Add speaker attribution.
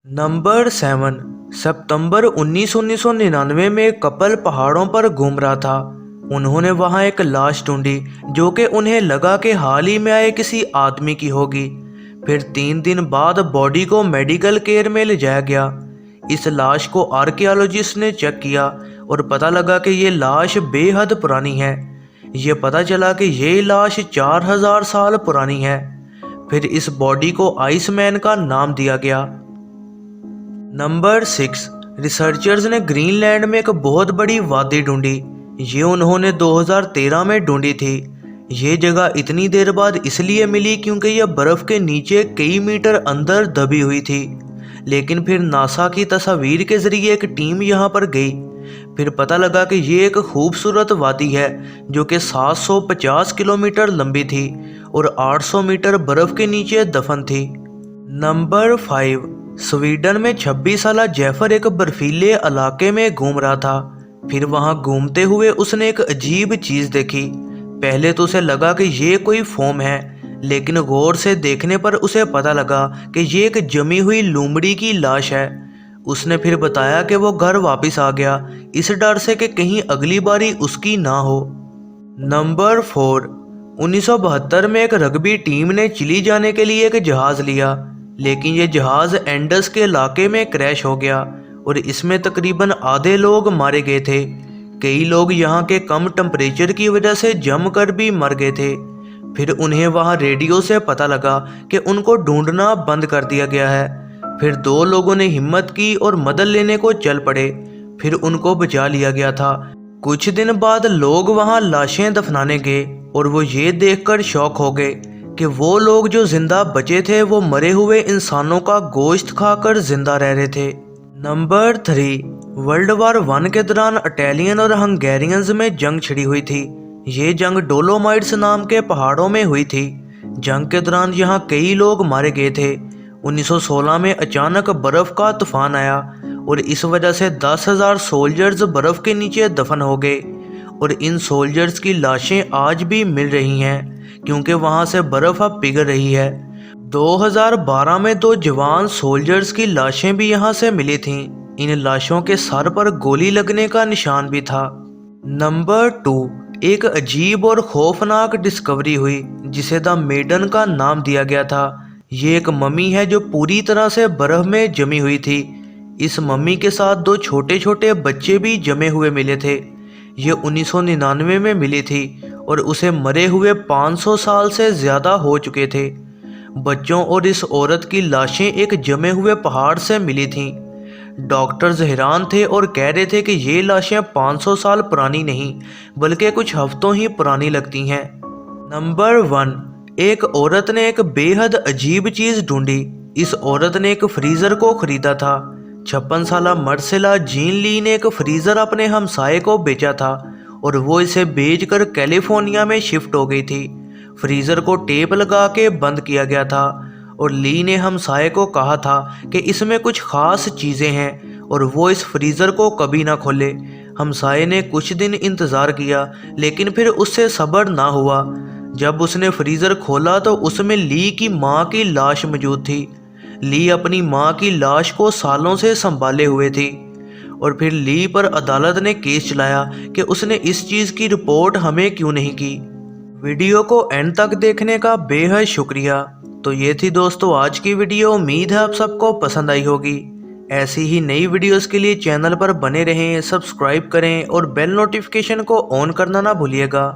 Speaker 1: Number 7। सितंबर 1999 में एक couple पहाड़ों पर घूम रहा था। उन्होंने वहां एक लाश ढूंढी जो कि उन्हें लगा कि हाल ही में आए किसी आदमी की होगी। फिर 3 दिन बाद बॉडी को मेडिकल केयर में ले जाया गया। इस लाश को आर्कियोलॉजिस्ट ने चेक किया और पता लगा कि ये लाश बेहद पुरानी है। ये पता चला कि ये लाश 4000 साल पुरानी है। फिर इस बॉडी को आइसमैन का नाम दिया गया। नंबर 6। रिसर्चर्स ने ग्रीनलैंड में एक बहुत बड़ी वादी ढूंढी। ये उन्होंने 2013 में ढूंढी थी। ये जगह इतनी देर बाद इसलिए मिली क्योंकि यह बर्फ़ के नीचे कई मीटर अंदर दबी हुई थी। लेकिन फिर नासा की तस्वीर के ज़रिए एक टीम यहाँ पर गई। फिर पता लगा कि ये एक खूबसूरत वादी है जो कि 750 किलोमीटर लंबी थी और 800 मीटर बर्फ़ के नीचे दफन थी। नंबर 5। स्वीडन में 26 साला जेफर एक बर्फीले इलाके में घूम रहा था। फिर वहां घूमते हुए उसने एक अजीब चीज़ देखी। पहले तो उसे लगा कि ये कोई फोम है, लेकिन गौर से देखने पर उसे पता लगा कि ये एक जमी हुई लोमड़ी की लाश है। उसने फिर बताया कि वो घर वापस आ गया, इस डर से कि कहीं अगली बारी उसकी ना हो। नंबर 4। 1972 में एक रग्बी टीम ने चिली जाने के लिए एक जहाज़ लिया, लेकिन ये जहाज़ एंडस के इलाके में क्रैश हो गया और इसमें तकरीबन आधे लोग मारे गए थे। कई लोग यहाँ के कम टेम्परेचर की वजह से जम कर भी मर गए थे। फिर उन्हें वहाँ रेडियो से पता लगा कि उनको ढूंढना बंद कर दिया गया है। फिर 2 लोगों ने हिम्मत की और मदद लेने को चल पड़े। फिर उनको बचा लिया गया था। कुछ दिन बाद लोग वहाँ लाशें दफनाने गए और वो ये देखकर शॉक हो गए कि वो लोग जो जिंदा बचे थे वो मरे हुए इंसानों का गोश्त खाकर जिंदा रह रहे थे। नंबर 3। वर्ल्ड वार 1 के दौरान इटालियन और हंगेरियंस में जंग छिड़ी हुई थी। ये जंग डोलोमाइट्स नाम के पहाड़ों में हुई थी। जंग के दौरान यहाँ कई लोग मारे गए थे। 1916 में अचानक बर्फ का तूफान आया और इस वजह से 10,000 सोल्जर्स बर्फ के नीचे दफन हो गए और इन सोल्जर्स की लाशें आज भी मिल रही हैं क्योंकि वहां से बर्फ अब पिघल रही है। 2012 में 2 जवान सोल्जर्स की लाशें भी यहां से मिली थीं। इन लाशों के सर पर गोली लगने का निशान भी था। नंबर 2। एक अजीब और खौफनाक डिस्कवरी हुई जिसे द मेडन का नाम दिया गया था। ये एक मम्मी है जो पूरी तरह से बर्फ में जमी हुई थी। इस मम्मी के साथ 2 छोटे छोटे बच्चे भी जमे हुए मिले थे। ये 1999 में मिली थी और उसे मरे हुए 500 साल से ज़्यादा हो चुके थे। बच्चों और इस औरत की लाशें एक जमे हुए पहाड़ से मिली थीं। डॉक्टर्स हैरान थे और कह रहे थे कि ये लाशें 500 साल पुरानी नहीं बल्कि कुछ हफ्तों ही पुरानी लगती हैं। नंबर 1। एक औरत ने एक बेहद अजीब चीज़ ढूंढी। इस औरत ने एक फ्रीज़र को ख़रीदा था। 56 साला मर्सेला जीन ली ने एक फ्रीज़र अपने हमसाये को बेचा था और वो इसे बेचकर कैलिफोर्निया में शिफ्ट हो गई थी। फ्रीज़र को टेप लगा के बंद किया गया था और ली ने हमसाये को कहा था कि इसमें कुछ ख़ास चीज़ें हैं और वो इस फ्रीज़र को कभी ना खोले। हमसाये ने कुछ दिन इंतज़ार किया लेकिन फिर उससे सब्र ना हुआ। जब उसने फ्रीज़र खोला तो उसमें ली की माँ की लाश मौजूद थी। ली अपनी माँ की लाश को सालों से संभाले हुए थी और फिर ली पर अदालत ने केस चलाया कि उसने इस चीज़ की रिपोर्ट हमें क्यों नहीं की। वीडियो को एंड तक देखने का बेहद शुक्रिया। तो ये थी दोस्तों आज की वीडियो। उम्मीद है आप सबको पसंद आई होगी। ऐसी ही नई वीडियोस के लिए चैनल पर बने रहें, सब्सक्राइब करें और बेल नोटिफिकेशन को ऑन करना ना भूलिएगा।